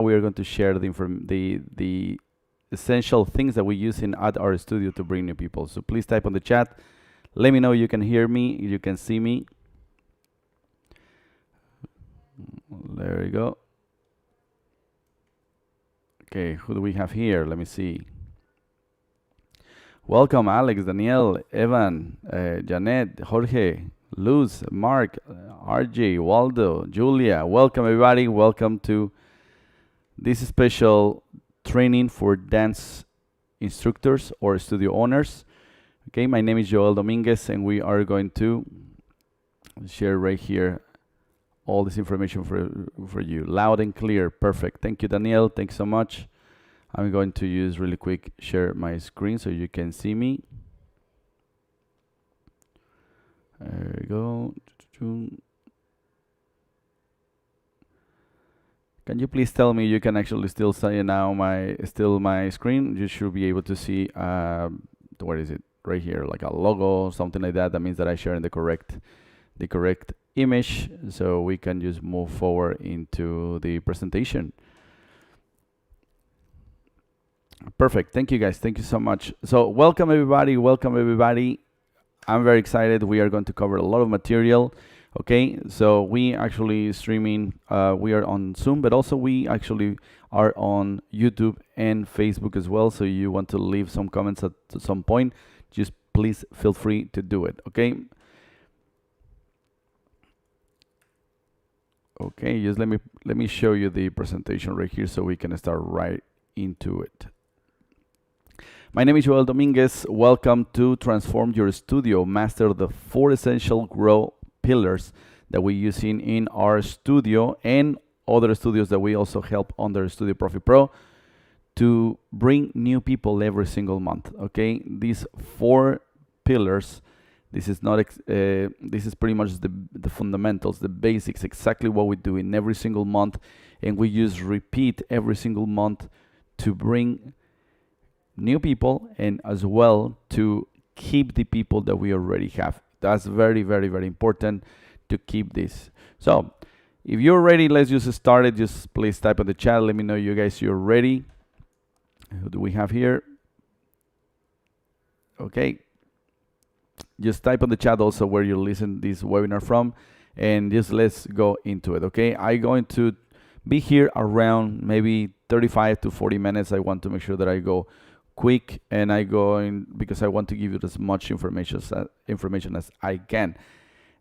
we are going to share the essential things that we use in at our studio to bring new people. So please type on the chat. Let me know you can hear me, you can see me. There we go. Okay, who do we have here? Let me see. Welcome, Alex, Danielle, Evan, Janet, Jorge, Luz, Mark, RJ, Waldo, Julia. Welcome, everybody. Welcome to this special training for dance instructors or studio owners. Okay, my name is Joel Dominguez, and we are going to share right here all this information for you, loud and clear. Perfect. Thank you, Danielle. Thanks so much. I'm going to use really quick share my screen so you can see me. There we go. Can you please tell me you can actually still see now my screen? You should be able to see what is it right here, like a logo, something like that. That means that I share in the correct image, so we can just move forward into the presentation. Perfect. Thank you, guys. Thank you so much. So welcome everybody. Welcome everybody. I'm very excited. We are going to cover a lot of material. Okay, so we actually streaming. We are on Zoom, but also we actually are on YouTube and Facebook as well. So you want to leave some comments at some point, just please feel free to do it. Okay. Okay, just let me show you the presentation right here so we can start right into it. My name is Joel Dominguez. Welcome to Transform Your Studio. Master the 4 essential growth pillars that we use in our studio and other studios that we also help under Studio Profit Pro to bring new people every single month. Okay, these 4 pillars. This is not. This is pretty much the fundamentals, the basics, exactly what we do in every single month, and we use repeat every single month to bring new people and as well to keep the people that we already have. That's very, very, very important to keep this. So if you're ready, let's just start it. Just please type in the chat. Let me know you guys you're ready. Who do we have here? Okay. Just type on the chat also where you listen this webinar from, and just let's go into it. Okay, I'm going to be here around maybe 35 to 40 minutes. I want to make sure that I go quick and I go in because I want to give you as much information as I can.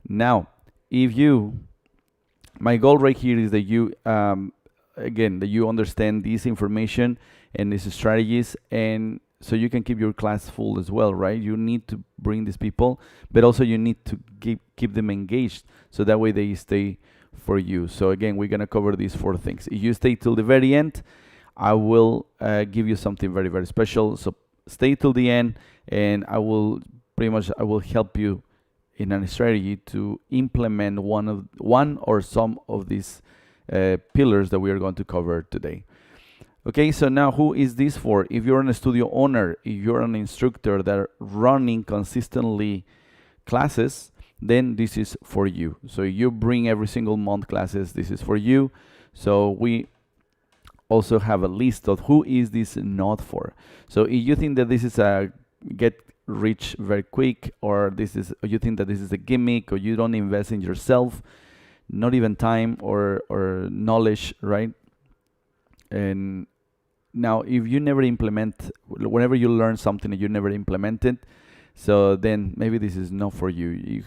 Now, my goal right here is that you again that you understand this information and these strategies, and so you can keep your class full as well, right? You need to bring these people, but also you need to keep them engaged so that way they stay for you. So again, we're gonna cover these 4 things. If you stay till the very end, I will give you something very, very special. So stay till the end, and I will help you in a strategy to implement one or some of these pillars that we are going to cover today. Okay, so now who is this for? If you're a studio owner, if you're an instructor that are running consistently classes, then this is for you. So you bring every single month classes, this is for you. So we also have a list of who is this not for. So if you think that this is a get rich very quick, or you think that this is a gimmick, or you don't invest in yourself, not even time or knowledge, right? And now if you never implement, whenever you learn something and you never implement it, so then maybe this is not for you.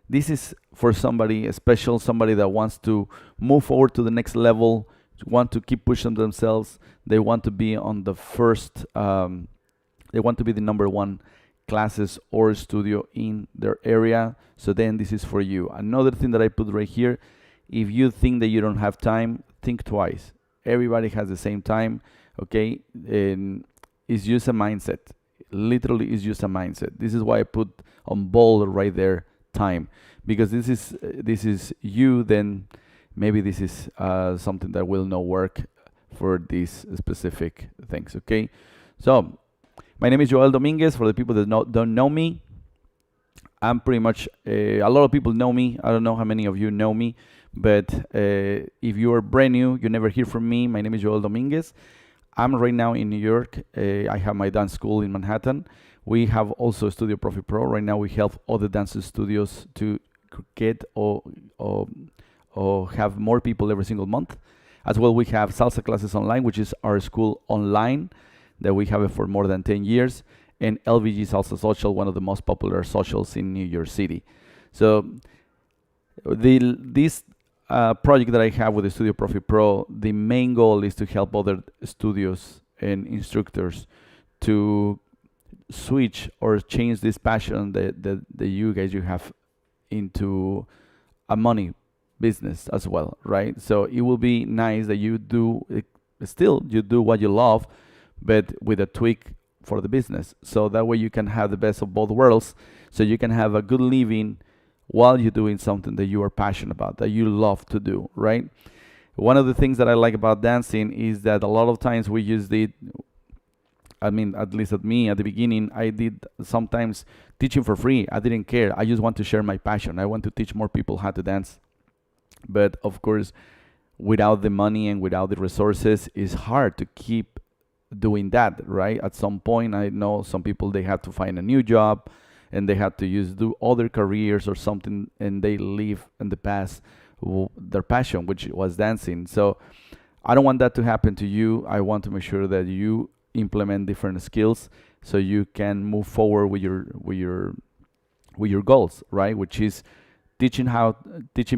This is for somebody special, somebody that wants to move forward to the next level, want to keep pushing themselves. They want to be on the first, they want to be the number 1 classes or studio in their area. So then this is for you. Another thing that I put right here, if you think that you don't have time, think twice. Everybody has the same time, okay? And it's just a mindset. Literally, it's just a mindset. This is why I put on bold right there, time, because this is you. Then maybe this is something that will not work for these specific things. Okay, so my name is Joel Dominguez. For the people that don't know me, I'm pretty much a lot of people know me. I don't know how many of you know me, But if you are brand new, you never hear from me. My name is Joel Dominguez. I'm right now in New York. I have my dance school in Manhattan. We have also Studio Profit Pro. Right now, we help other dance studios to get or, or have more people every single month. As well, we have Salsa Classes Online, which is our school online that we have it for more than 10 years, and LVG Salsa Social, one of the most popular socials in New York City. So this project that I have with the Studio Profit Pro, the main goal is to help other studios and instructors to switch or change this passion that you have into a money business as well, right? So it will be nice that you do it, still you do what you love, but with a tweak for the business. So that way you can have the best of both worlds. So you can have a good living while you're doing something that you are passionate about, that you love to do, right? One of the things that I like about dancing is that a lot of times we use the, I mean, at least at me at the beginning, I did sometimes teaching for free. I didn't care. I just want to share my passion. I want to teach more people how to dance. But of course, without the money and without the resources, it's hard to keep doing that, right? At some point, I know some people they have to find a new job and they have to do other careers or something, and they leave in the past their passion, which was dancing. So I don't want that to happen to you. I want to make sure that you implement different skills so you can move forward with your goals, right? Which is teaching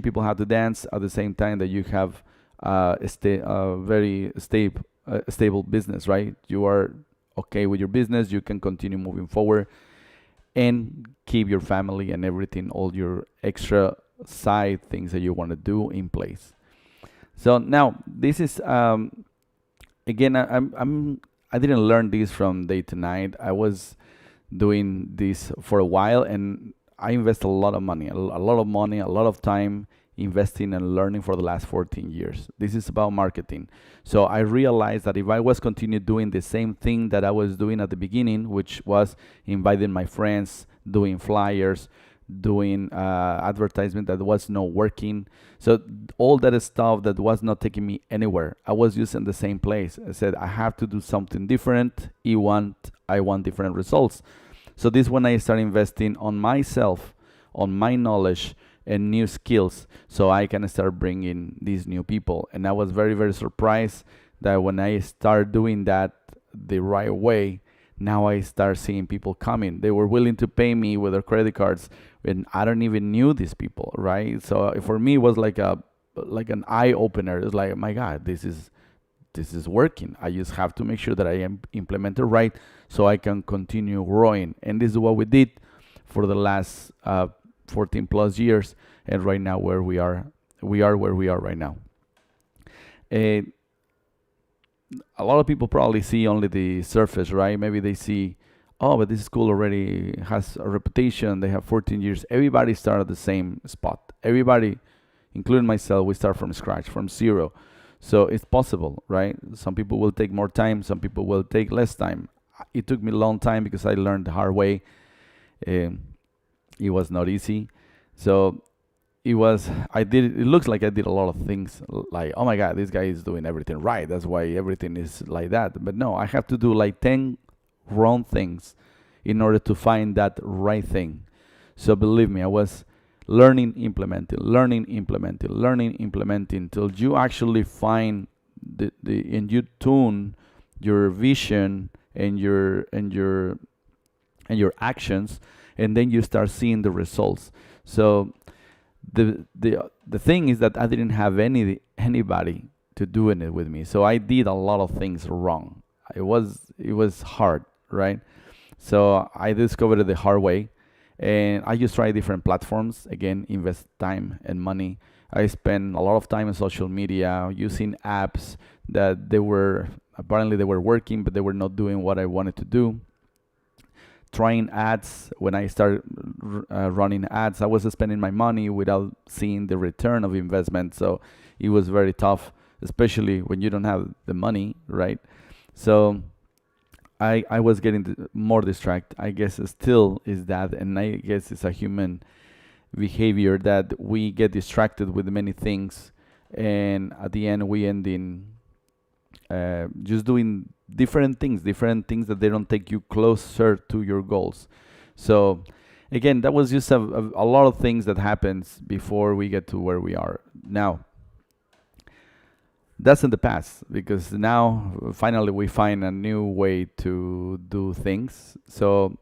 people how to dance at the same time that you have a very stable business, right? You are okay with your business, you can continue moving forward and keep your family and everything, all your extra side things that you want to do in place. So now this is again, I didn't learn this from day to night. I was doing this for a while, and I invest a lot of money, a lot of time investing and learning for the last 14 years. This is about marketing. So I realized that if I was continue doing the same thing that I was doing at the beginning, which was inviting my friends, doing flyers, doing advertisement that was not working. So all that stuff that was not taking me anywhere, I was using the same place. I said I have to do something different. I want different results. So this when I started investing on myself, on my knowledge and new skills, so I can start bringing these new people. And I was very, very surprised that when I start doing that the right way, now I start seeing people coming. They were willing to pay me with their credit cards, and I don't even knew these people, right? So for me, it was like an eye opener. It's like, my God, this is working. I just have to make sure that I am implemented right, so I can continue growing. And this is what we did for the last 14 plus years, and right now where we are where we are right now. And a lot of people probably see only the surface, right? Maybe they see, oh, but this school already has a reputation. They have 14 years. Everybody started at the same spot. Everybody, including myself, we start from scratch, from zero. So it's possible, right? Some people will take more time. Some people will take less time. It took me a long time because I learned the hard way. It was not easy. So it looks like I did a lot of things like, oh my God, this guy is doing everything right. That's why everything is like that. But no, I have to do like 10 wrong things in order to find that right thing. So believe me, I was learning, implementing, till you actually find and you tune your vision and your actions, and then you start seeing the results. So the thing is that I didn't have anybody to doing it with me, so I did a lot of things wrong. It was hard, right? So I discovered it the hard way, and I just tried different platforms. Again, invest time and money. I spent a lot of time on social media using apps that they were apparently they were working, but they were not doing what I wanted to do. Trying ads. When I started running ads, I was spending my money without seeing the return of investment. So it was very tough, especially when you don't have the money, right? So I was getting more distracted. I guess it still is that, and I guess it's a human behavior that we get distracted with many things, and at the end we end in just doing different things that they don't take you closer to your goals. So again, that was just a lot of things that happens before we get to where we are now. That's in the past, because now finally we find a new way to do things. So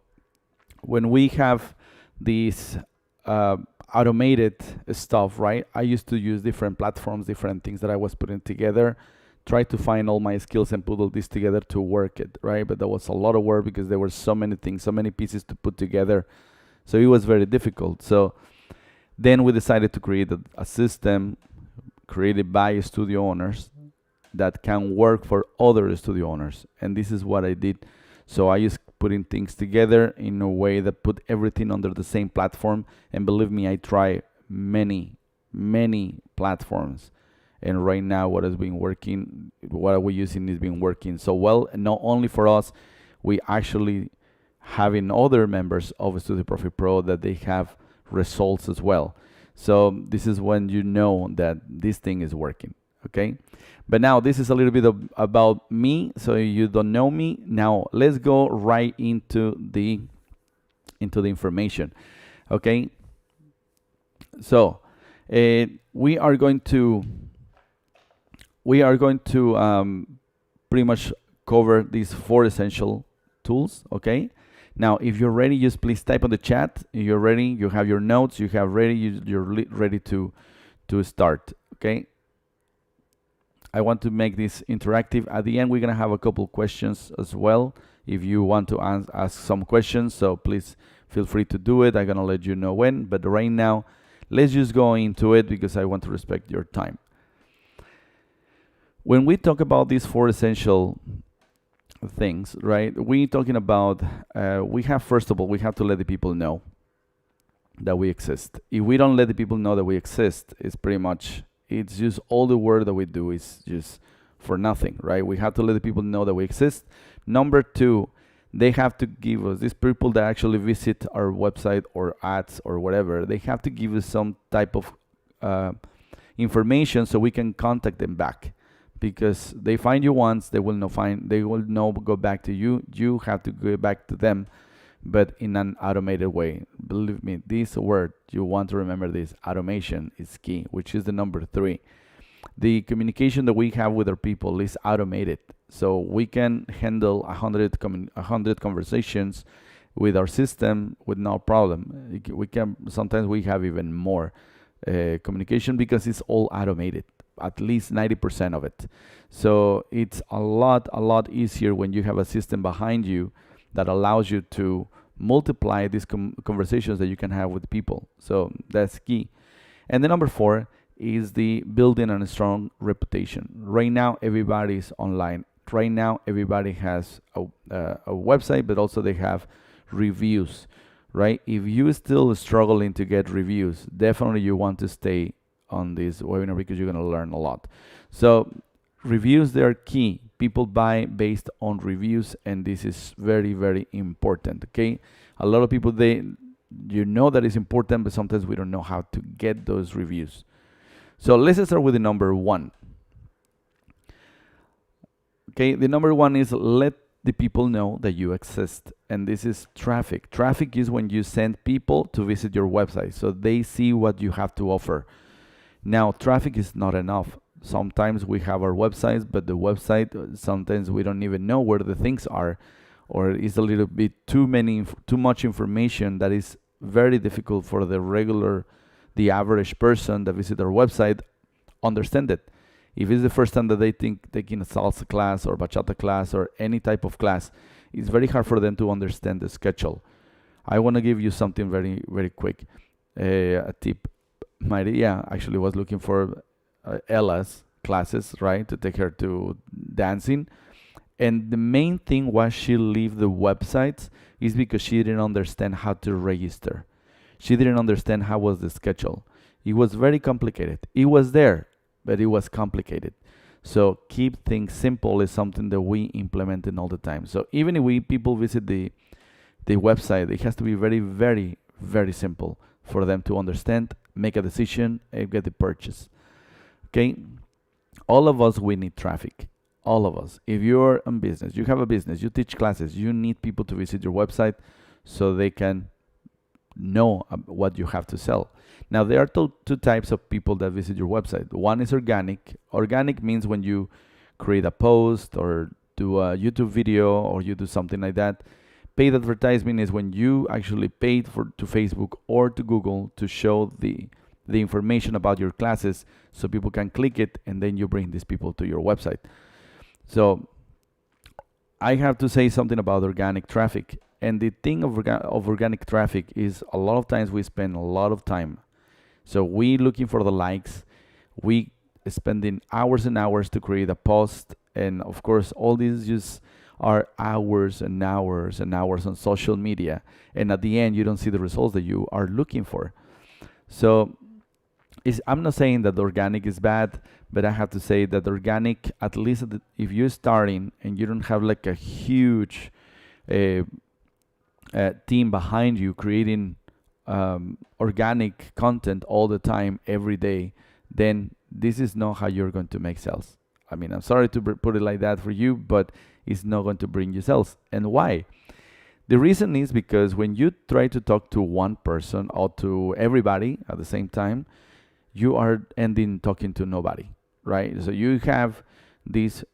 when we have these uh, automated stuff, right? I used to use different platforms, different things that I was putting together, try to find all my skills and put all this together to work it, right? But that was a lot of work because there were so many things, so many pieces to put together. So it was very difficult. So then we decided to create a system created by studio owners that can work for other studio owners. And this is what I did. So I just putting things together in a way that put everything under the same platform. And believe me, I try many platforms. And right now what has been working, what we're using is been working so well. And not only for us, we actually having other members of Studio Profit Pro that they have results as well. So this is when you know that this thing is working, okay? But now this is a little bit about me, so you don't know me. Now let's go right into the information, okay? So we are going to pretty much cover these 4 essential tools, okay? Now, if you're ready, just please type on the chat. If you're ready, you have your notes, you have ready, you're ready to start, okay? I want to make this interactive. At the end, we're gonna have a couple questions as well. If you want to ask some questions, so please feel free to do it. I'm gonna let you know when, but right now, let's just go into it because I want to respect your time. When we talk about these 4 essential things, right? We're talking about, we have, first of all, we have to let the people know that we exist. If we don't let the people know that we exist, it's pretty much, it's just all the work that we do is just for nothing, right? We have to let the people know that we exist. Number 2, they have to give us, these people that actually visit our website or ads or whatever, they have to give us some type of information so we can contact them back. Because they find you once, they will not go back to you. You have to go back to them, but in an automated way. Believe me, this word, you want to remember this, automation is key, which is the number 3. The communication that we have with our people is automated. So we can handle 100 conversations with our system with no problem. Sometimes we have even more communication because it's all automated. At least 90% of it. So it's a lot easier when you have a system behind you that allows you to multiply these conversations that you can have with people. So that's key. And the number 4 is the building a strong reputation. Right now, everybody's online. Right now, everybody has a website, but also they have reviews, right? If you're still struggling to get reviews, definitely you want to stay on this webinar because you're going to learn a lot. So reviews, they are key. People buy based on reviews, and this is very important, okay? A lot of people, you know that it's important, but sometimes we don't know how to get those reviews. So let's start with the number 1. Okay, the number 1 is let the people know that you exist, and this is traffic. Traffic is when you send people to visit your website so they see what you have to offer. Now, traffic is not enough. Sometimes we have our websites, but the website, sometimes we don't even know where the things are, or it's a little bit too much information that is very difficult for the average person that visit our website understand it. If it's the first time that they taking a salsa class or bachata class or any type of class, it's very hard for them to understand the schedule. I want to give you something very quick, a tip. Maria actually was looking for Ella's classes, right, to take her to dancing, and the main thing why she left the websites is because she didn't understand how to register. She didn't understand how was the schedule. It was very complicated. It was there, but it was complicated. So keep things simple is something that we implemented all the time. So even if people visit the website, it has to be very simple for them to understand, make a decision, and get the purchase. Okay? All of us, we need traffic. All of us. If you're in business, you have a business, you teach classes, you need people to visit your website so they can know what you have to sell. Now, there are two types of people that visit your website. One is organic. Organic means when you create a post or do a YouTube video or you do something like that. Paid advertisement is when you actually paid to Facebook or to Google to show the information about your classes so people can click it, and then you bring these people to your website. So I have to say something about organic traffic. And the thing of organic traffic is a lot of times we spend a lot of time. So we looking for the likes, we spending hours and hours to create a post, and of course all these just are hours and hours and hours on social media, and at the end you don't see the results that you are looking for. So I'm not saying that organic is bad, but I have to say that organic, at least if you're starting and you don't have like a huge team behind you creating organic content all the time, every day, then this is not how you're going to make sales. I mean, I'm sorry to put it like that for you, but it's not going to bring you sales. And why? The reason is because when you try to talk to one person or to everybody at the same time, you are ending talking to nobody, right? So you have this,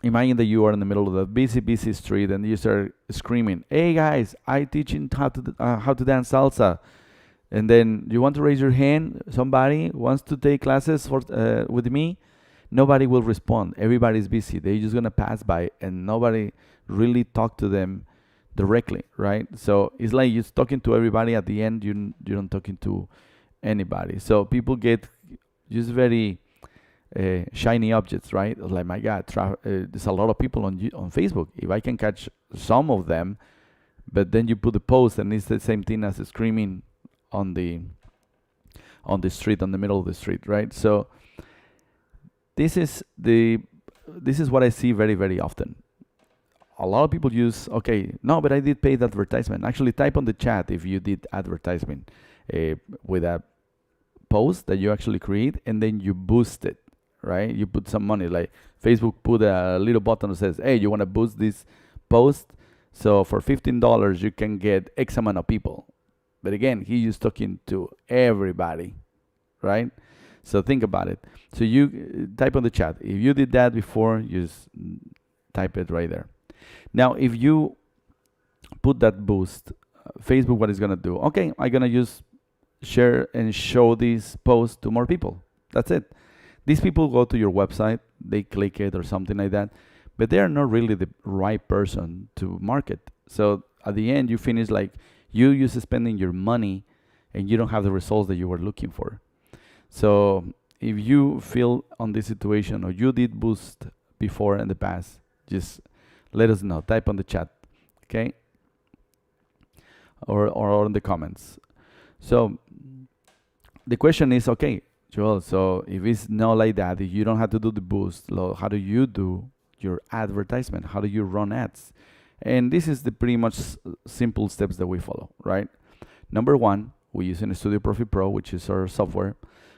imagine that you are in the middle of a busy street and you start screaming, "Hey guys, I teaching how to dance salsa." And then you want to raise your hand, somebody wants to take classes with me. Nobody will respond. Everybody's busy. They're just gonna pass by and nobody really talk to them directly, right? So it's like you're talking to everybody. At the end, you're not talking to anybody. So people get just very shiny objects, right? Like, my God, there's a lot of people on Facebook. If I can catch some of them, but then you put the post and it's the same thing as screaming on the street, on the middle of the street, right? So this is what I see very, very often. A lot of people use, okay, no, but I did paid advertisement. Actually, type on the chat if you did advertisement with a post that you actually create, and then you boost it, right? You put some money, like Facebook put a little button that says, hey, you want to boost this post? So for $15, you can get X amount of people. But again, he's just talking to everybody, right? So think about it. So you type on the chat. If you did that before, you just type it right there. Now, if you put that boost, Facebook, what is going to do? Okay, I'm going to just share and show this post to more people. That's it. These people go to your website, they click it or something like that, but they are not really the right person to market. So at the end, you finish like you just spending your money and you don't have the results that you were looking for. So if you feel on this situation or you did boost before in the past, just let us know. Type on the chat, okay? Or in the comments. So the question is, okay, Joel, so if it's not like that, if you don't have to do the boost, how do you do your advertisement? How do you run ads? And this is the pretty much simple steps that we follow, right? Number one, we use in Studio Profit Pro, which is our software,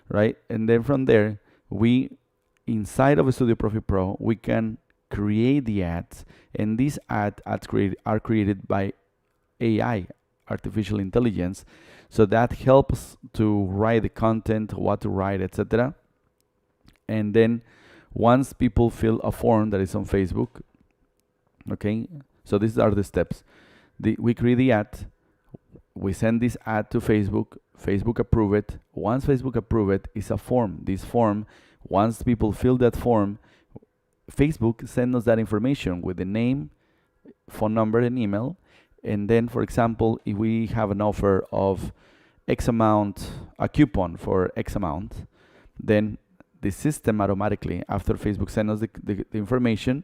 right? And then from there, inside of Studio Profit Pro, we can create the ads, and these ads are created by AI, artificial intelligence. So that helps to write the content, what to write, etc. And then once people fill a form that is on Facebook, okay, so these are the steps. We create the ad, we send this ad to Facebook, Facebook approve it. Once Facebook approve it, it's a form. This form, once people fill that form, Facebook sends us that information with the name, phone number, and email. And then, for example, if we have an offer of X amount, a coupon for X amount, then the system automatically, after Facebook sends us the information,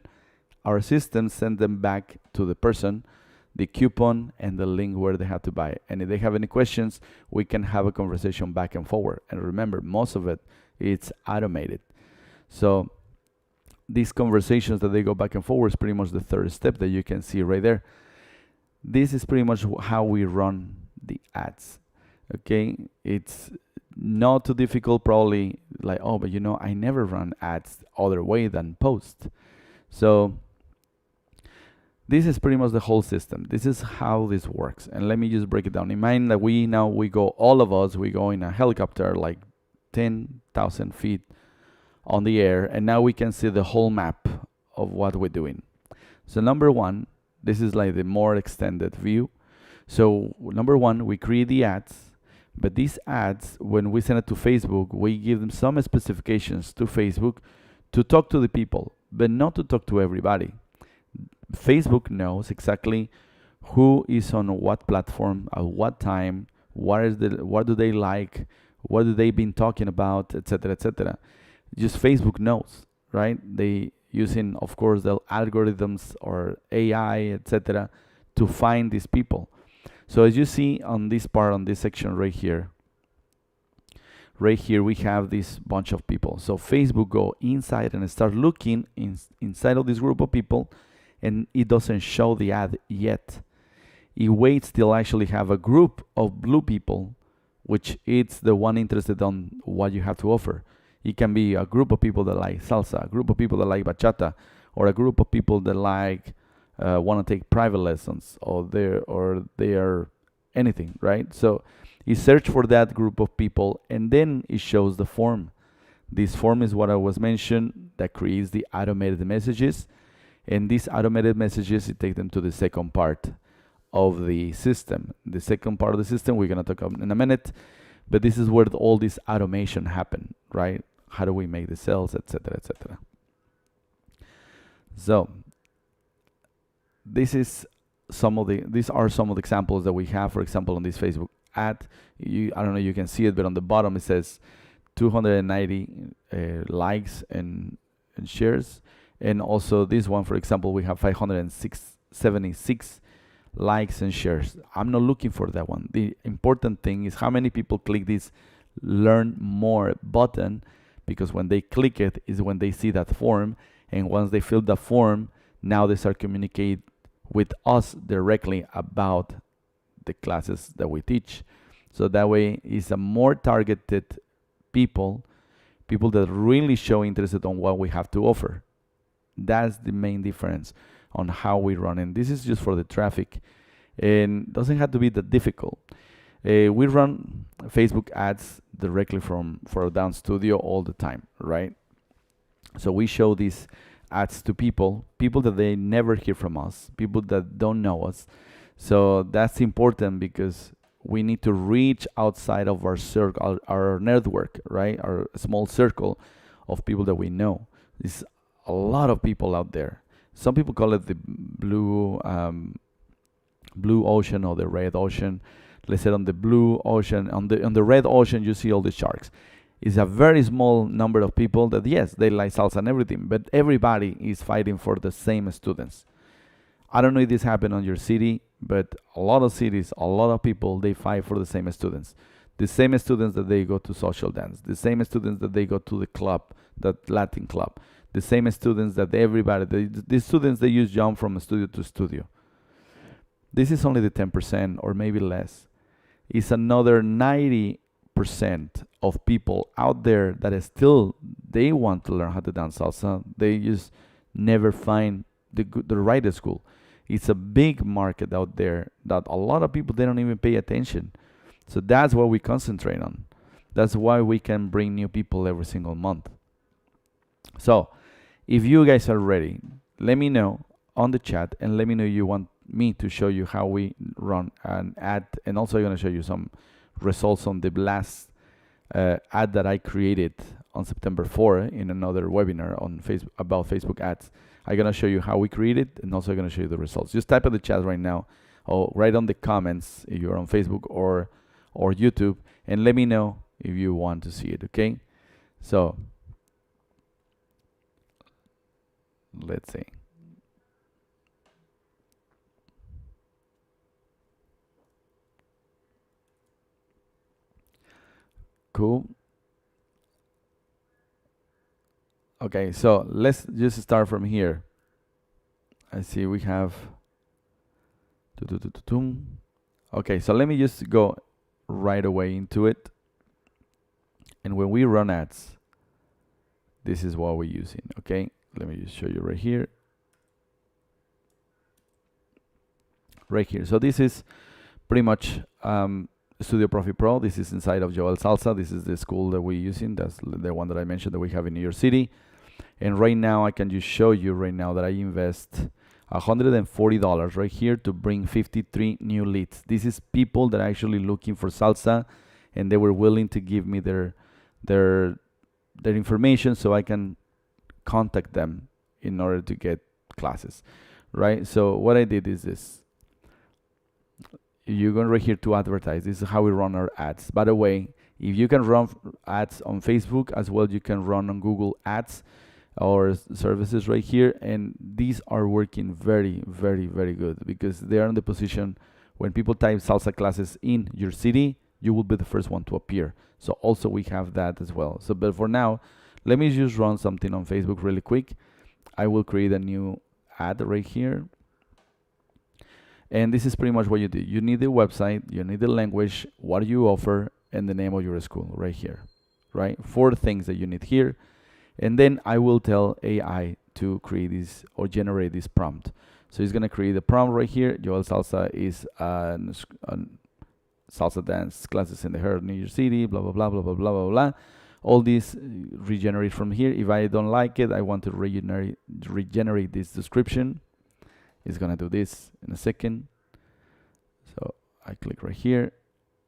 our system sends them back to the person, the coupon and the link where they have to buy. And if they have any questions, we can have a conversation back and forward. And remember, most of it's automated. So these conversations that they go back and forward is pretty much the third step that you can see right there. This is pretty much how we run the ads. Okay, it's not too difficult. Probably like, oh, but I never run ads other way than post. So this is pretty much the whole system. This is how this works. And let me just break it down. Imagine that we go, all of us, we go in a helicopter like 10,000 feet on the air, and now we can see the whole map of what we're doing. So number one, this is like the more extended view. So number one, we create the ads, but these ads, when we send it to Facebook, we give them some specifications to Facebook to talk to the people, but not to talk to everybody. Facebook knows exactly who is on what platform at what time, what do they like, what do they been talking about, etc., etc. Just Facebook knows, right? They using, of course, the algorithms or AI, etc., to find these people. So as you see on this part, on this section right here, we have this bunch of people. So Facebook go inside and start looking inside of this group of people, and it doesn't show the ad yet. It waits till actually have a group of blue people, which it's the one interested on what you have to offer. It can be a group of people that like salsa, a group of people that like bachata, or a group of people that like want to take private lessons, or they are anything, right? So you search for that group of people, and then it shows the form. This form is what I was mentioned that creates the automated messages, and these automated messages, it takes them to the second part of the system. The second part of the system we're gonna talk about in a minute, but this is where all this automation happen, right? How do we make the sales, etc., etc. So these are some of the examples that we have. For example, on this Facebook ad, I don't know, you can see it, but on the bottom it says 290 likes and shares, and also this one, for example, we have 576 likes and shares. I'm not looking for that one. The important thing is how many people click this learn more button, because when they click it is when they see that form, and once they fill the form, now they start communicate with us directly about the classes that we teach. So that way it's a more targeted people that really show interested on what we have to offer. That's the main difference on how we run, and this is just for the traffic, and doesn't have to be that difficult. We run Facebook ads directly from Down Studio all the time, right? So we show these ads to people that they never hear from us, people that don't know us. So that's important because we need to reach outside of our circle, our network, right? Our small circle of people that we know. There's a lot of people out there. Some people call it the blue ocean or the red ocean. Let's say on the blue ocean, on the red ocean, you see all the sharks. It's a very small number of people that, yes, they like salsa and everything, but everybody is fighting for the same students. I don't know if this happened on your city, but a lot of cities, a lot of people, they fight for the same students. The same students that they go to social dance, the same students that they go to the club, that Latin club, the same students that everybody, the students they use jump from studio to studio. This is only the 10% or maybe less. It's another 90% of people out there that is still, they want to learn how to dance salsa. They just never find the right school. It's a big market out there that a lot of people, they don't even pay attention. So that's what we concentrate on. That's why we can bring new people every single month. So if you guys are ready, let me know on the chat, and let me know you want me to show you how we run an ad, and also I'm going to show you some results on the last ad that I created on September 4 in another webinar on Facebook about Facebook ads. I'm going to show you how we create it, and also I'm going to show you the results. Just type in the chat right now, or write on the comments if you're on Facebook or YouTube, and let me know if you want to see it, okay? So let's see. Cool. Okay, so let's just start from here. I see we have. Okay, so let me just go right away into it. And when we run ads, this is what we're using, okay? Let me just show you right here. Right here. So this is pretty much Studio Profi Pro. This is inside of Joel Salsa. This is the school that we're using. That's the one that I mentioned that we have in New York City. And right now, I can just show you right now that I invest $140 right here to bring 53 new leads. This is people that are actually looking for salsa, and they were willing to give me their information so I can contact them in order to get classes, right? So what I did is this. You're going right here to advertise. This is how we run our ads. By the way, if you can run ads on Facebook as well, you can run on Google Ads or services right here. And these are working very, very, very good because they are in the position when people type salsa classes in your city, you will be the first one to appear. So also we have that as well. So, but for now, let me just run something on Facebook really quick. I will create a new ad right here. And this is pretty much what you do. You need the website, you need the language, what you offer, and the name of your school right here, right? 4 things that you need here. And then I will tell AI to create this or generate this prompt. So it's gonna create the prompt right here. Joel Salsa is salsa dance classes in the heart of New York City, blah, blah, blah, blah, blah, blah, blah, blah. All these regenerate from here. If I don't like it, I want to regenerate this description. It's gonna do this in a second. So I click right here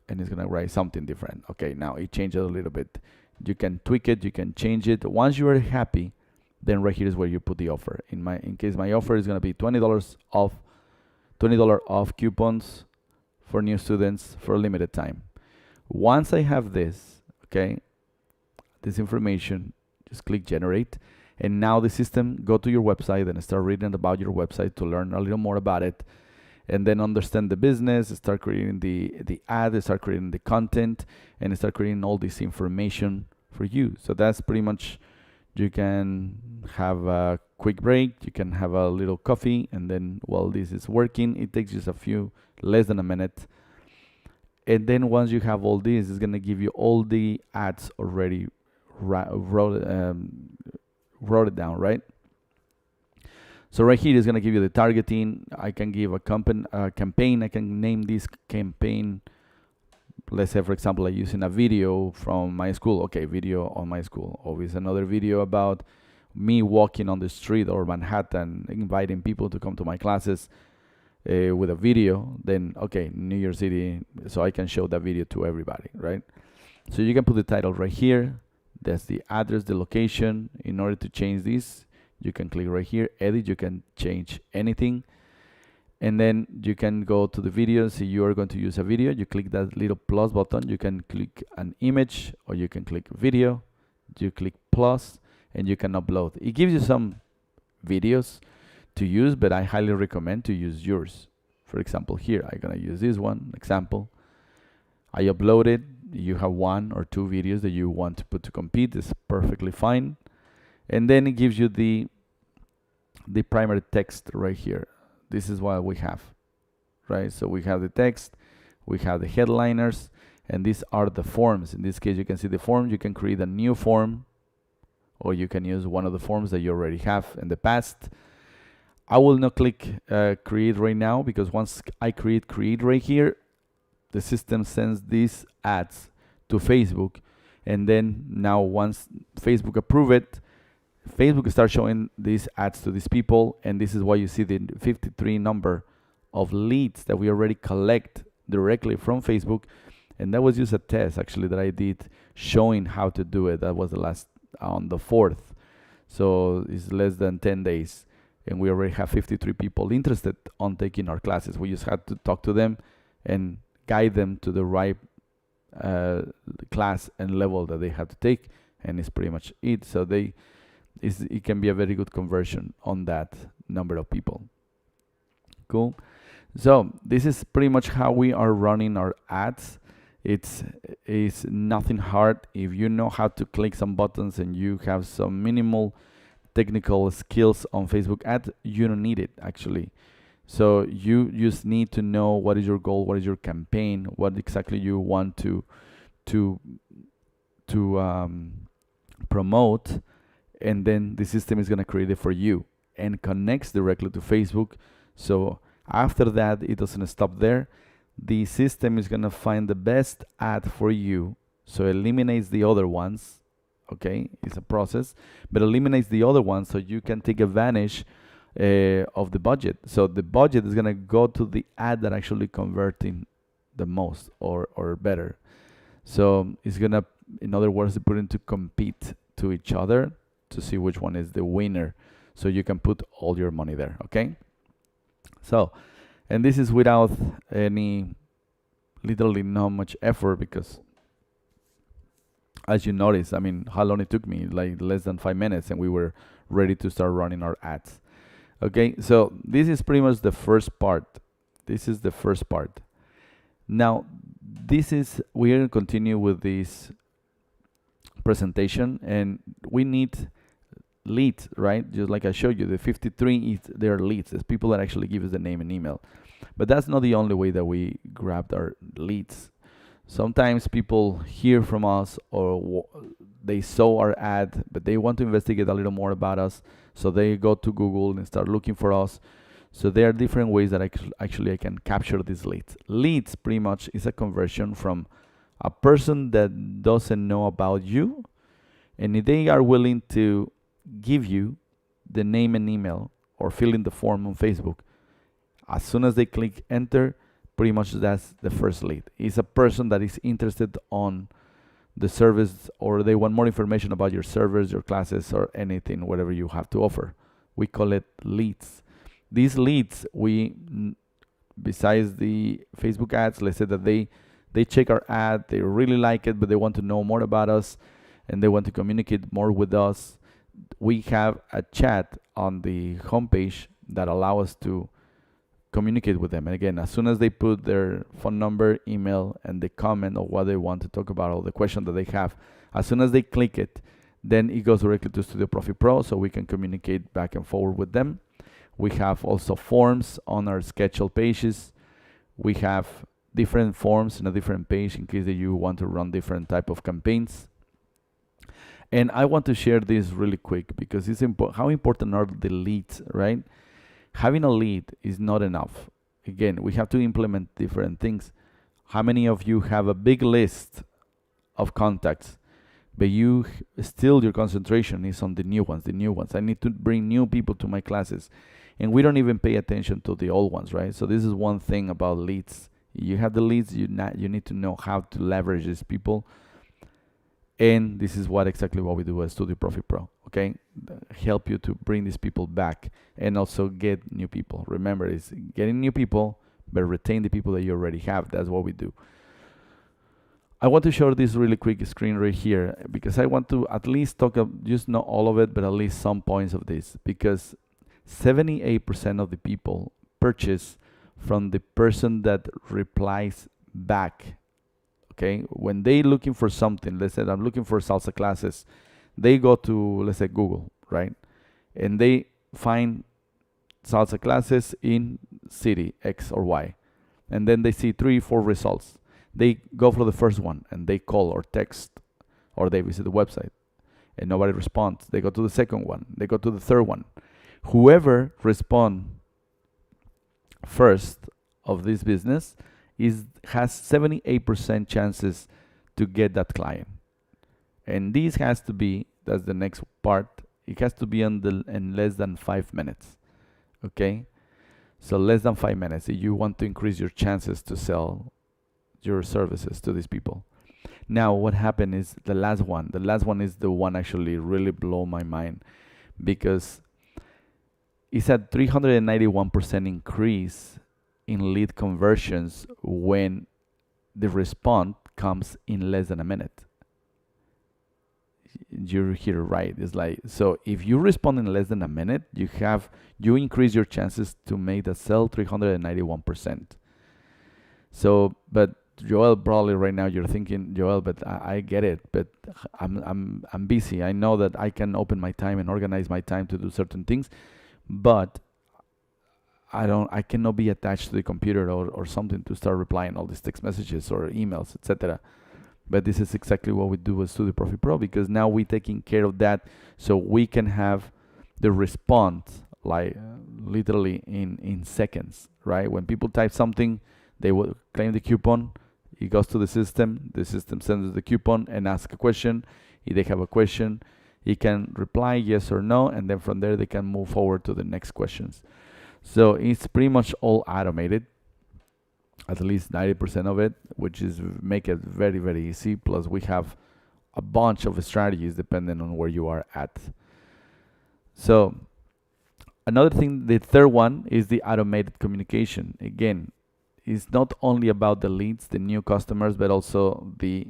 and it's gonna write something different. Okay, now it changed a little bit. You can tweak it, you can change it. Once you are happy, then right here is where you put the offer. In case my offer is gonna be $20 off coupons for new students for a limited time. Once I have this, okay, this information, just click generate. And now the system go to your website and start reading about your website to learn a little more about it, and then understand the business, start creating the ad, start creating the content, and start creating all this information for you. So that's pretty much, you can have a quick break, you can have a little coffee, and then while this is working, it takes just less than a minute. And then once you have all this, it's gonna give you all the ads already wrote it down, right? So right here is going to give you the targeting. I can give a campaign. I can name this campaign. Let's say, for example, I'm using a video from my school. Okay, video on my school. Or it's another video about me walking on the street or Manhattan, inviting people to come to my classes with a video. Then, okay, New York City. So I can show that video to everybody, right? So you can put the title right here. That's the address, the location. In order to change this, you can click right here, edit. You can change anything. And then you can go to the video. So you are going to use a video. You click that little plus button. You can click an image or you can click video. You click plus and you can upload. It gives you some videos to use, but I highly recommend to use yours. For example, here, I'm going to use this one example. I upload it. You have 1 or 2 videos that you want to put to compete. It's perfectly fine. And then it gives you the primary text right here. This is what we have, right? So we have the text, we have the headliners, and these are the forms. In this case, you can see the form. You can create a new form, or you can use one of the forms that you already have in the past. I will not click create right now, because once I create right here, the system sends these ads to Facebook, and then now once Facebook approve it, Facebook starts showing these ads to these people, and this is why you see the 53 number of leads that we already collect directly from Facebook. And that was just a test actually that I did showing how to do it. That was the last on the 4th, so it's less than 10 days, and we already have 53 people interested on taking our classes. We just had to talk to them and guide them to the right class and level that they have to take, and it's pretty much it. So it can be a very good conversion on that number of people. Cool. So this is pretty much how we are running our ads. It's nothing hard. If you know how to click some buttons and you have some minimal technical skills on Facebook ads, you don't need it actually. So you just need to know what is your goal, what is your campaign, what exactly you want to to promote, and then the system is gonna create it for you and connects directly to Facebook. So after that, it doesn't stop there. The system is gonna find the best ad for you, so eliminates the other ones. Okay, it's a process, but eliminates the other ones so you can take advantage of the budget. So the budget is gonna go to the ad that actually converting the most or better. So it's gonna, in other words, put into compete to each other to see which one is the winner. So you can put all your money there. Okay. So, and this is without any, literally not much effort, because as you notice, I mean, how long it took me, like less than 5 minutes, and we were ready to start running our ads. Okay, so this is pretty much the first part. This is the first part. Now, we're gonna continue with this presentation, and we need leads, right? Just like I showed you, the 53, they're leads. It's people that actually give us the name and email. But that's not the only way that we grabbed our leads. Sometimes people hear from us, or they saw our ad, but they want to investigate a little more about us. So they go to Google and start looking for us. So there are different ways that actually I can capture these leads. Leads pretty much is a conversion from a person that doesn't know about you, and if they are willing to give you the name and email or fill in the form on Facebook, as soon as they click enter, pretty much that's the first lead. It's a person that is interested on the service, or they want more information about your servers, your classes, or anything, whatever you have to offer. We call it leads. These leads, besides the Facebook ads, let's say that they check our ad, they really like it, but they want to know more about us, and they want to communicate more with us. We have a chat on the homepage that allow us to communicate with them. And again, as soon as they put their phone number, email, and the comment of what they want to talk about, or the question that they have, as soon as they click it, then it goes directly to Studio Profit Pro, so we can communicate back and forward with them. We have also forms on our schedule pages. We have different forms in a different page in case that you want to run different type of campaigns. And I want to share this really quick, because it's how important are the leads, right? Having a lead is not enough. Again, we have to implement different things. How many of you have a big list of contacts, but still your concentration is on the new ones? I need to bring new people to my classes, and we don't even pay attention to the old ones, right? So this is one thing about leads. You have the leads, you need to know how to leverage these people. And this is exactly what we do at Studio Profit Pro, okay? Help you to bring these people back and also get new people. Remember, it's getting new people, but retain the people that you already have. That's what we do. I want to show this really quick screen right here, because I want to at least just not all of it, but at least some points of this, because 78% of the people purchase from the person that replies back. Okay, when they looking for something, let's say I'm looking for salsa classes, they go to, let's say, Google, right? And they find salsa classes in city X or Y. And then they see 3-4 results. They go for the first one and they call or text, or they visit the website and nobody responds. They go to the second one. They go to the third one. Whoever responds first of this business has 78% chances to get that client. And this has to be, that's the next part, it has to be in less than 5 minutes. Okay, so less than 5 minutes if you want to increase your chances to sell your services to these people. Now what happened is the last one is the one actually really blow my mind, because it's a 391% increase in lead conversions when the response comes in less than a minute. You're here, right? It's like, so if you respond in less than a minute, you increase your chances to make the sell 391%. So, but Joel, probably right now you're thinking, Joel, but I get it, but I'm busy. I know that I can open my time and organize my time to do certain things, but I cannot be attached to the computer or something to start replying all these text messages or emails, etc. But this is exactly what we do with Studio Profit Pro, because now we're taking care of that, so we can have the response like literally in seconds, right? When people type something, they will claim the coupon, it goes to the system sends the coupon and asks a question. If they have a question, he can reply yes or no, and then from there they can move forward to the next questions. So it's pretty much all automated, at least 90% of it, which is make it very, very easy. Plus we have a bunch of strategies depending on where you are at. So another thing, the third one, is the automated communication. Again, it's not only about the leads, the new customers, but also the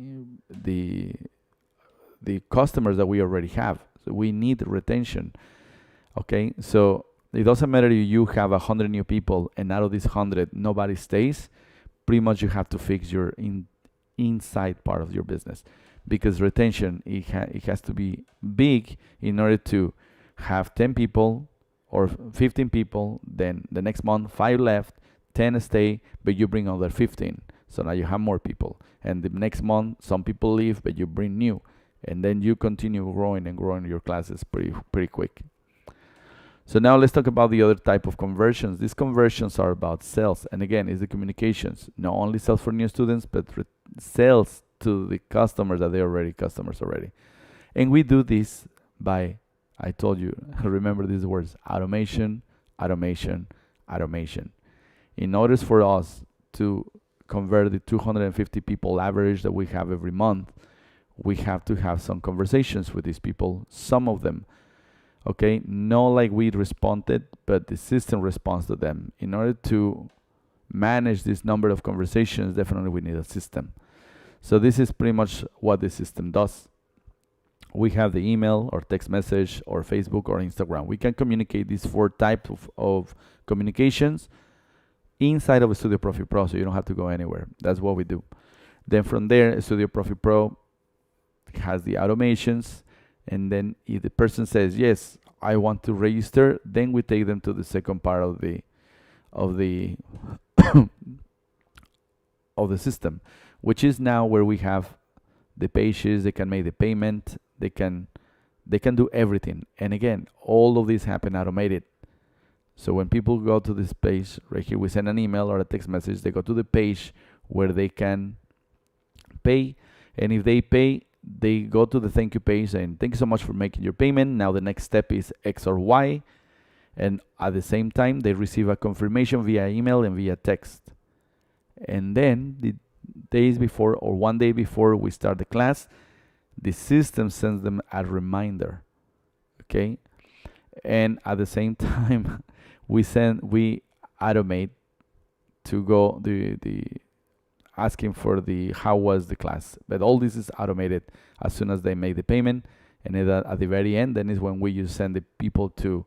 customers that we already have. So we need retention. Okay, so it doesn't matter if you have 100 new people and out of these 100 nobody stays. Pretty much you have to fix your inside part of your business, because retention, it has to be big in order to have 10 people or 15 people, then the next month 5 left, 10 stay, but you bring another 15, so now you have more people, and the next month some people leave but you bring new, and then you continue growing and growing your classes pretty quick. So now let's talk about the other type of conversions. These conversions are about sales, and again, it's the communications, not only sales for new students, but sales to the customers that they're already customers already. And we do this by, I told you, remember these words: automation, automation, automation. In order for us to convert the 250 people average that we have every month, we have to have some conversations with these people, some of them. Okay, not like we responded, but the system responds to them. In order to manage this number of conversations, definitely we need a system. So this is pretty much what the system does. We have the email or text message or Facebook or Instagram. We can communicate these 4 types of communications inside of Studio Profit Pro, so you don't have to go anywhere. That's what we do. Then from there, Studio Profit Pro has the automations, and then if the person says yes, I want to register, then we take them to the second part of the of the system, which is now where we have the pages. They can make the payment, they can do everything, and again, all of these happen automated. So when people go to this page right here, we send an email or a text message, they go to the page where they can pay, and if they pay, they go to the thank you page and thank you so much for making your payment. Now the next step is X or Y, and at the same time they receive a confirmation via email and via text. And then the days before or 1 day before we start the class, the system sends them a reminder. Okay, and at the same time we automate to go the asking for the how was the class, but all this is automated as soon as they make the payment. And at the very end, then is when we just send the people to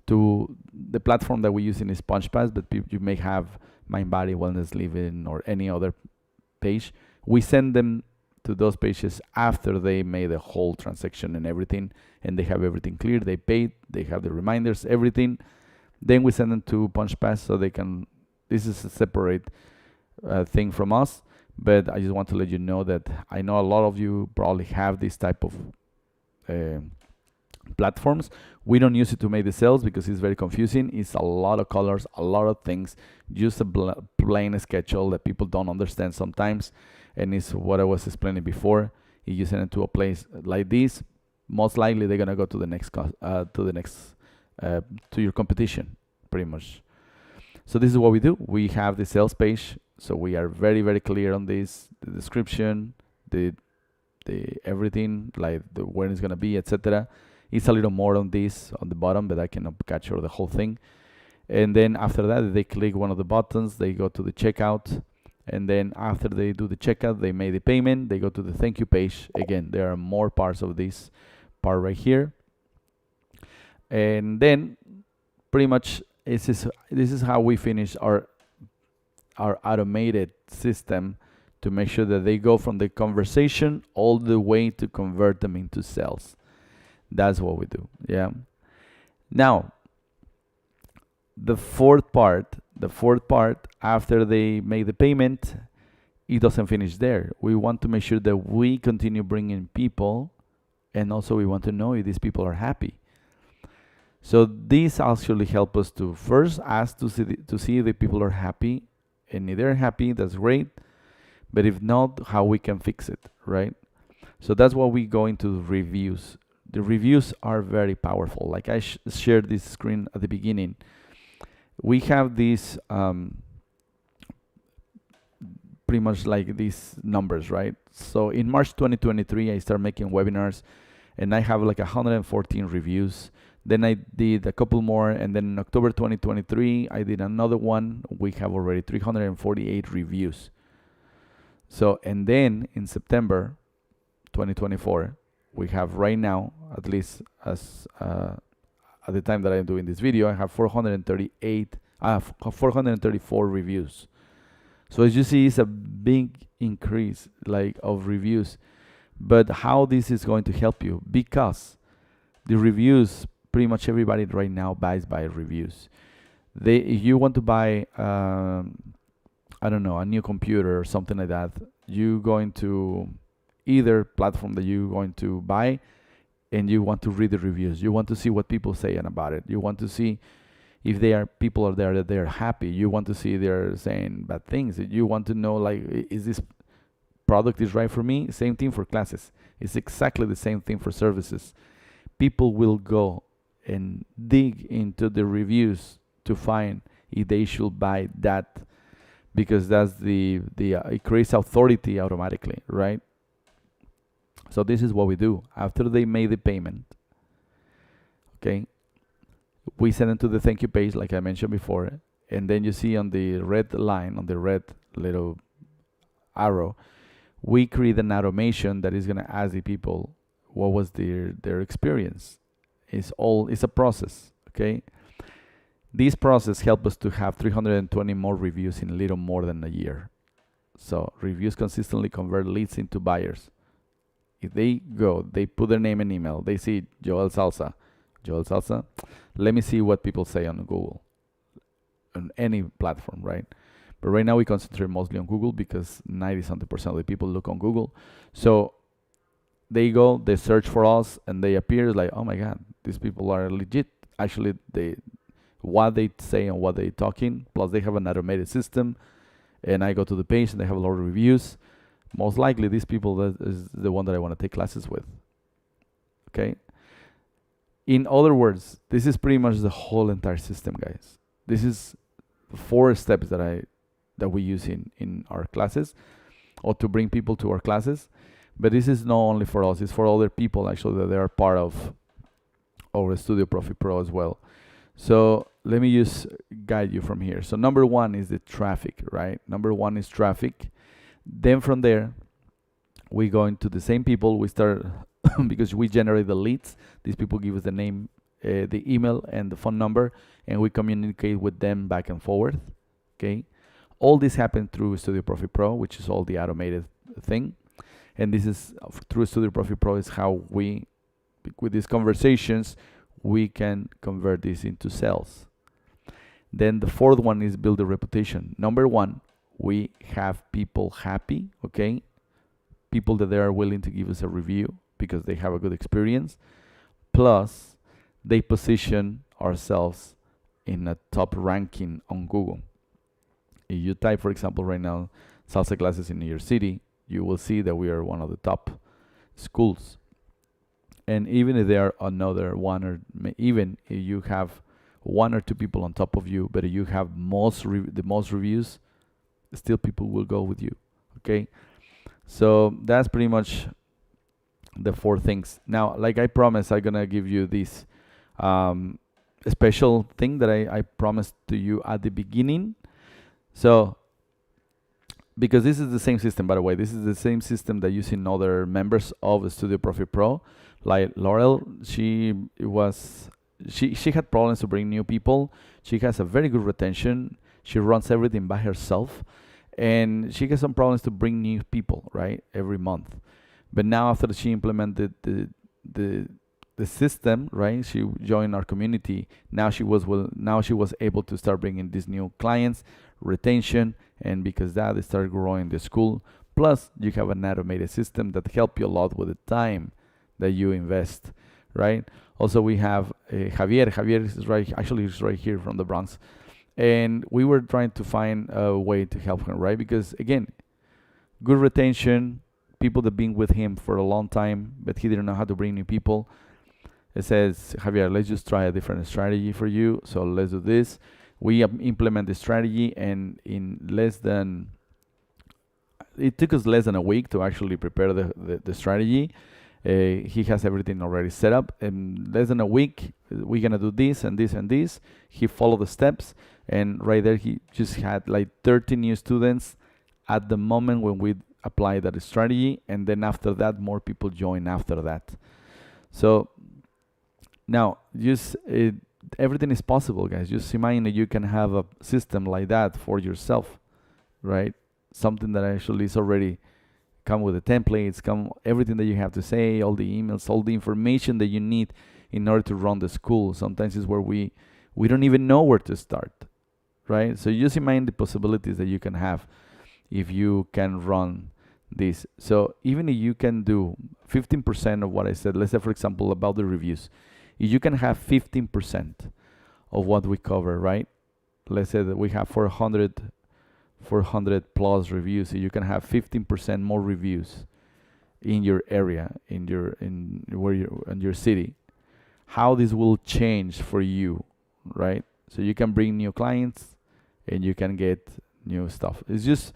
the platform that we use in SpongePass, but you may have Mindbody, Wellness Living, or any other page. We send them to those pages after they made the whole transaction and everything, and they have everything clear, they paid, they have the reminders, everything. Then we send them to PunchPass so they can, this is a separate thing from us, but I just want to let you know that I know a lot of you probably have this type of platforms. We don't use it to make the sales because it's very confusing. It's a lot of colors, a lot of things, just a plain schedule that people don't understand sometimes. And it's what I was explaining before. If you send it to a place like this, most likely they're gonna go to the next to your competition, pretty much. So this is what we do. We have the sales page, so we are very, very clear on this, the description, the everything, like when it's gonna be, etc. It's a little more on this on the bottom, but I cannot capture the whole thing. And then after that, they click one of the buttons, they go to the checkout, and then after they do the checkout, they made the payment, they go to the thank you page. Again, there are more parts of this part right here. And then pretty much this is how we finish our automated system to make sure that they go from the conversation all the way to convert them into sales. That's what we do. Yeah. Now, The fourth part, after they make the payment, it doesn't finish there. We want to make sure that we continue bringing people, and also we want to know if these people are happy. So these actually help us to first ask to see if the people are happy, and if they're happy, that's great. But if not, how we can fix it, right? So that's what we go into reviews. The reviews are very powerful. Like I shared this screen at the beginning. We have these pretty much like these numbers, right? So in March 2023, I started making webinars, and I have like 114 reviews. Then I did a couple more, and then in October 2023, I did another one. We have already 348 reviews. So, and then in September 2024, we have right now, at least as at the time that I'm doing this video, I have 434 reviews. So as you see, it's a big increase like of reviews. But how this is going to help you? Because the reviews, pretty much everybody right now buys by reviews. If you want to buy, I don't know, a new computer or something like that, you go into either platform that you're going to buy, and you want to read the reviews. You want to see what people say about it. You want to see if people are there that they're happy. You want to see they're saying bad things. You want to know, like, is this product is right for me? Same thing for classes. It's exactly the same thing for services. People will go and dig into the reviews to find if they should buy that, because that's it creates authority automatically, right? So this is what we do after they made the payment. Okay, we send them to the thank you page, like I mentioned before, and then you see on the red line, on the red little arrow, we create an automation that is going to ask the people what was their experience. It's a process. Okay, this process helps us to have 320 more reviews in a little more than a year. So reviews consistently convert leads into buyers. If they put their name and email, they see Joel Salsa, let me see what people say on Google, on any platform, right? But right now we concentrate mostly on Google because 90-something% of the people look on Google. So they go, they search for us, and they appear like, oh my God, these people are legit. Actually, what they say and what they talking, plus they have an automated system, and I go to the page and they have a lot of reviews. Most likely these people, that is the one that I want to take classes with. Okay. In other words, this is pretty much the whole entire system, guys. This is 4 steps that we use in our classes, or to bring people to our classes. But this is not only for us, it's for other people actually that they are part of our Studio Profit Pro as well. So let me just guide you from here. So number 1 is the traffic, right? Number 1 is traffic. Then from there, we go into the same people. We start because we generate the leads. These people give us the name, the email, and the phone number, and we communicate with them back and forth. Okay, all this happens through Studio Profit Pro, which is all the automated thing. And this is through Studio Profit Pro is how we, with these conversations, we can convert this into sales. Then the 4th one is build a reputation. Number 1, we have people happy, okay? People that they are willing to give us a review because they have a good experience. Plus, they position ourselves in a top ranking on Google. If you type, for example, right now, salsa classes in New York City, you will see that we are one of the top schools. And even if there are another one, or even if you have 1 or 2 people on top of you, but if you have the most reviews, still people will go with you. Okay, so that's pretty much the 4 things. Now, like I promised, I'm gonna give you this special thing that I promised to you at the beginning. So because this is the same system, by the way, this is the same system that using other members of Studio Profit Pro, like Laurel. She had problems to bring new people. She has a very good retention. She runs everything by herself, and she has some problems to bring new people, right, every month. But now, after she implemented the the system, right? She joined our community. Now now she was able to start bringing these new clients, retention, and because that, they started growing the school. Plus, you have an automated system that help you a lot with the time that you invest, right? Also, we have Javier. Javier is right, actually, he's right here from the Bronx, and we were trying to find a way to help him, right? Because again, good retention, people that been with him for a long time, but he didn't know how to bring new people. It says, Javier, let's just try a different strategy for you. So let's do this. We implement the strategy, and it took us less than a week to actually prepare the strategy. He has everything already set up. In less than a week, we're gonna do this and this and this. He followed the steps, and right there, he just had like 30 new students at the moment when we applied that strategy, and then after that, more people join after that. So now, everything is possible, guys. Just imagine that you can have a system like that for yourself, right? Something that actually is already come with the templates, come everything that you have to say, all the emails, all the information that you need in order to run the school. Sometimes it's where we don't even know where to start, right? So just imagine the possibilities that you can have if you can run this. So even if you can do 15% of what I said, let's say for example about the reviews, if you can have 15% of what we cover, right? Let's say that we have 400 plus reviews, so you can have 15% more reviews in your area, in your city. How this will change for you, right? So you can bring new clients and you can get new stuff. It's just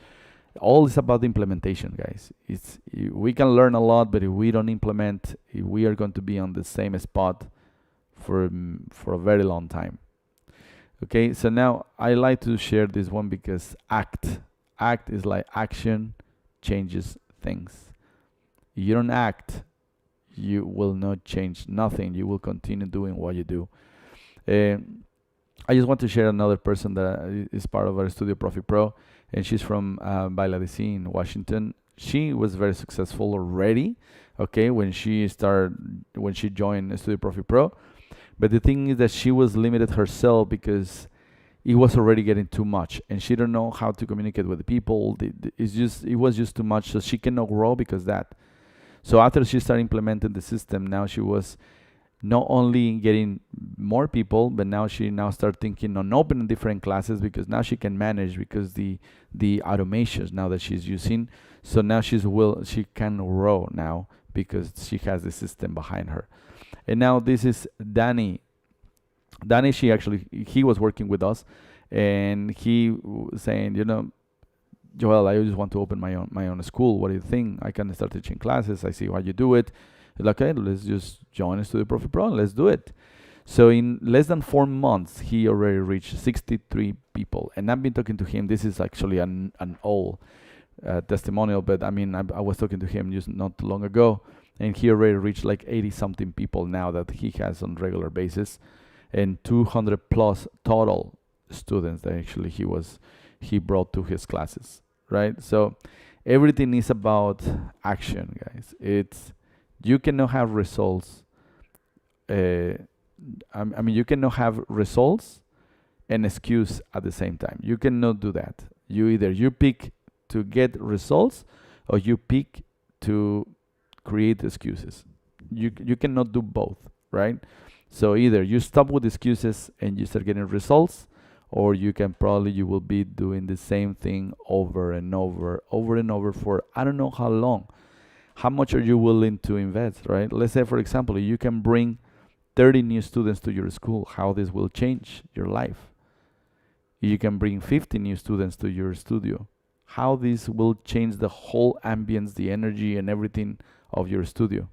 all is about the implementation, guys. We can learn a lot, but if we don't implement, we are going to be on the same spot for a very long time. Okay, so now I like to share this one because act is like action changes things. You don't act, you will not change nothing. You will continue doing what you do. I just want to share another person that is part of our Studio Profit Pro, and she's from Bailadesi in Washington. She was very successful already, okay, when she joined Studio Profit Pro. But the thing is that she was limited herself because it was already getting too much, and she don't know how to communicate with the people. It was just too much, so she cannot grow because that. So after she started implementing the system, now she was not only getting more people, but now she start thinking on opening different classes because now she can manage because the automations now that she's using. So now she can grow now because she has the system behind her. And now this is Danny. Danny, he was working with us, and he was saying, Joel, I just want to open my own school. What do you think? I can start teaching classes. I see how you do it. Like, okay, let's just join Studio Profit Pro and let's do it. So in less than 4 months, he already reached 63 people. And I've been talking to him. This is actually an old testimonial, but I mean, I was talking to him just not too long ago, and he already reached like 80 something people now that he has on regular basis, and 200 plus total students that actually he brought to his classes, right? So everything is about action, guys. You cannot have results. I mean, you cannot have results and excuse at the same time. You cannot do that. You pick to get results, or you pick to create excuses. You cannot do both, right? So either you stop with excuses and you start getting results, or you will be doing the same thing over and over for I don't know how long. How much are you willing to invest, right? Let's say, for example, you can bring 30 new students to your school. How this will change your life? You can bring 50 new students to your studio. How this will change the whole ambience, the energy, and everything of your studio.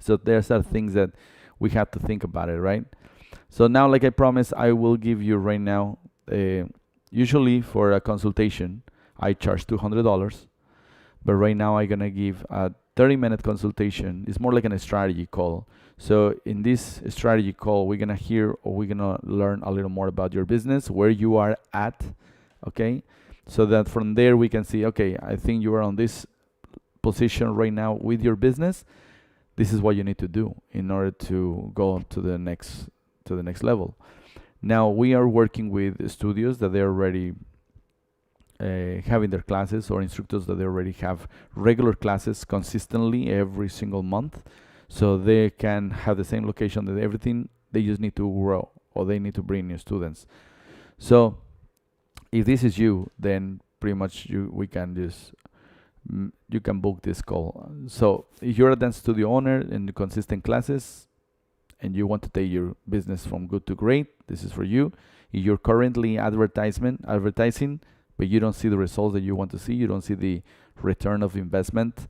So there's are things that we have to think about it, right? So now, like I promised, I will give you right now, usually for a consultation, I charge $200. But right now I'm gonna give a 30-minute consultation. It's more like a strategy call. So in this strategy call, we're gonna learn a little more about your business, where you are at, okay? So that from there we can see, okay, I think you are on this position right now with your business. this is what you need to do in order to go to the next level. Now we are working with studios that they're already having their classes, or instructors that they already have regular classes consistently every single month, so they can have the same location and everything. They just need to grow, or they need to bring new students. So if this is you, then pretty much we can just you can book this call. So if you're a dance studio owner in consistent classes and you want to take your business from good to great, this is for you. If you're currently advertising, but you don't see the results that you want to see, you don't see the return of investment,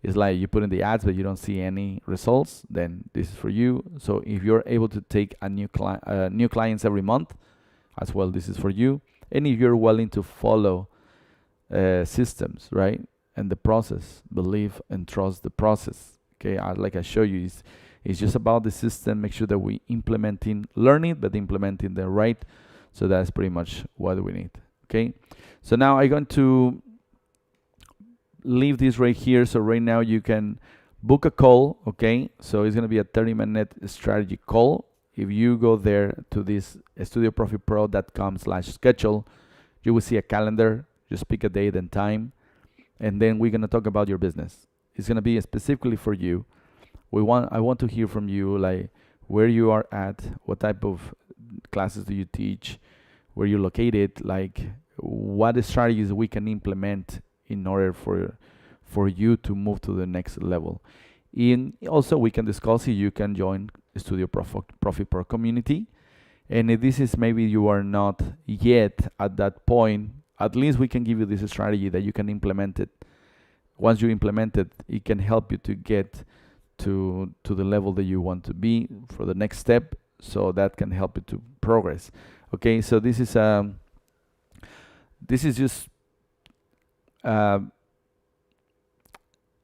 it's like you put in the ads but you don't see any results, then this is for you. So if you're able to take a new clients every month as well, this is for you. And if you're willing to follow systems, right, and the process, believe and trust the process. Okay, like I show you, it's just about the system. Make sure that we learn it, but implementing the right. So that's pretty much what we need. Okay, so now I'm going to leave this right here. So right now you can book a call. Okay, so it's going to be a 30-minute strategy call. If you go there to this studioprofitpro.com/schedule, you will see a calendar. Just pick a date and time, and then we're going to talk about your business. It's going to be specifically for you. I want to hear from you, like where you are at, what type of classes do you teach, where you're located, like what strategies we can implement in order for you to move to the next level. And also we can discuss if you can join Studio Profit Pro community. And if this is maybe you are not yet at that point, at least we can give you this strategy that you can implement it. Once you implement it, it can help you to get to the level that you want to be for the next step. So that can help you to progress. Okay, so this is just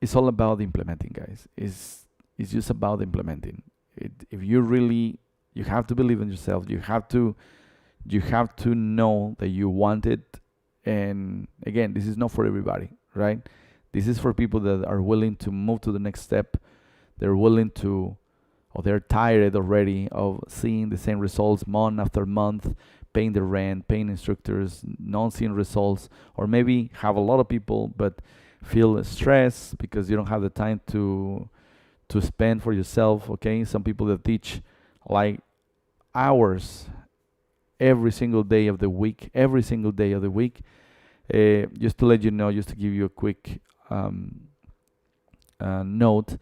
it's all about implementing, guys. It's just about implementing. If you really, you have to believe in yourself. You have to know that you want it. And again, this is not for everybody, right? This is for people that are willing to move to the next step. They're willing to, or they're tired already of seeing the same results month after month, paying the rent, paying instructors, not seeing results, or maybe have a lot of people but feel stressed because you don't have the time to spend for yourself. Okay, some people that teach like hours every single day of the week, just to let you know, just to give you a quick note,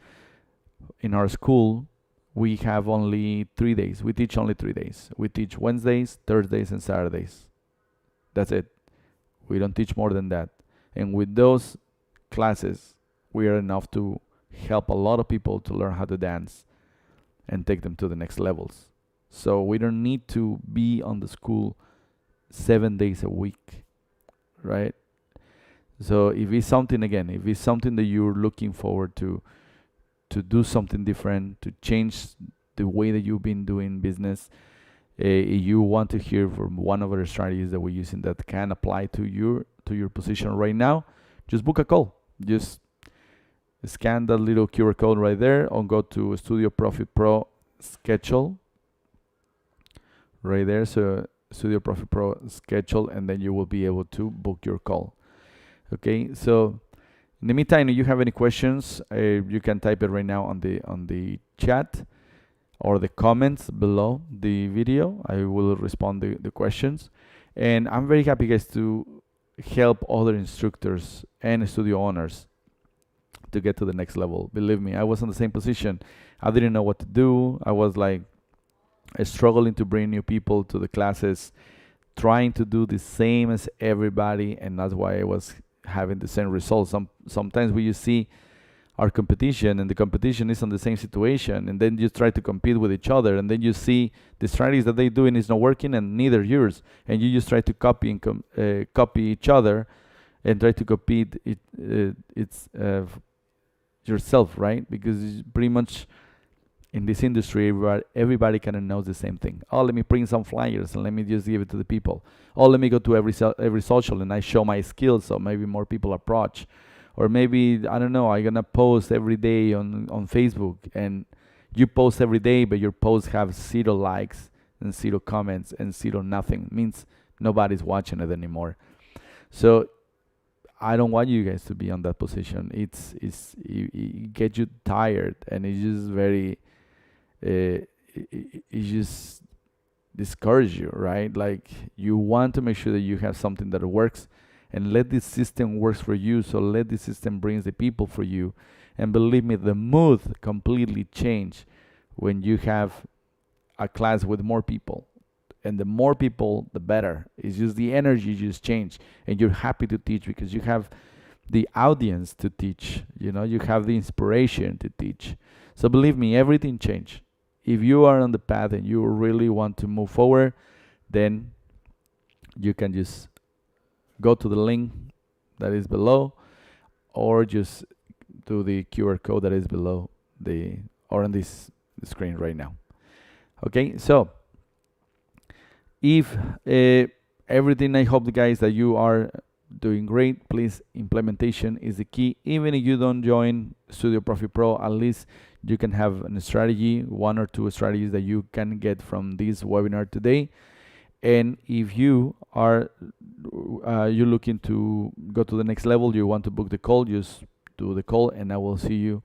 in our school we have only 3 days. We teach only 3 days. We teach Wednesdays, Thursdays, and Saturdays. That's it. We don't teach more than that. And with those classes, we are enough to help a lot of people to learn how to dance and take them to the next levels. So we don't need to be on the school 7 days a week, right? So if it's something that you're looking forward to do something different, to change the way that you've been doing business, you want to hear from one of our strategies that we're using that can apply to your position right now, just book a call. Just scan that little QR code right there, or go to Studio Profit Pro schedule right there. So Studio Profit Pro schedule, and then you will be able to book your call. Okay, so in the meantime, if you have any questions, you can type it right now on the chat or the comments below the video. I will respond to the questions. And I'm very happy, guys, to help other instructors and studio owners to get to the next level. Believe me, I was in the same position. I didn't know what to do. I was like struggling to bring new people to the classes, trying to do the same as everybody, and that's why I was having the same results. Sometimes we just see our competition, and the competition is on the same situation, and then you try to compete with each other, and then you see the strategies that they're doing is not working, and neither yours, and you just try to copy each other and try to compete yourself, right? Because it's pretty much in this industry, everybody kind of knows the same thing. Oh, let me print some flyers and let me just give it to the people. Oh, let me go to every social and I show my skills, so maybe more people approach. Or maybe, I don't know, I'm gonna post every day on Facebook, and you post every day, but your posts have 0 likes and 0 comments and 0 nothing. Means nobody's watching it anymore. So I don't want you guys to be on that position. It gets you tired, and it's just very it just discourage you, right? Like, you want to make sure that you have something that works, and let this system works for you. So let this system brings the people for you, and believe me, the mood completely change when you have a class with more people. And the more people, the better. It's just the energy just change, and you're happy to teach because you have the audience to teach. You have the inspiration to teach. So believe me, everything change. If you are on the path and you really want to move forward, then you can just go to the link that is below, or just do the QR code that is below the or on this screen right now. Okay, so if everything, I hope, the guys, that you are doing great. Please, implementation is the key. Even if you don't join Studio Profit Pro, at least you can have a strategy, 1 or 2 strategies that you can get from this webinar today. And if you are you're looking to go to the next level, you want to book the call, just do the call, and I will see you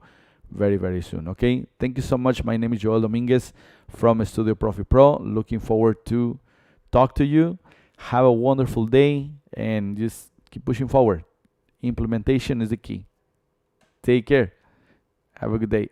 very, very soon. Okay, thank you so much. My name is Joel Dominguez from Studio Profit Pro. Looking forward to talk to you. Have a wonderful day, and just keep pushing forward. Implementation is the key. Take care. Have a good day.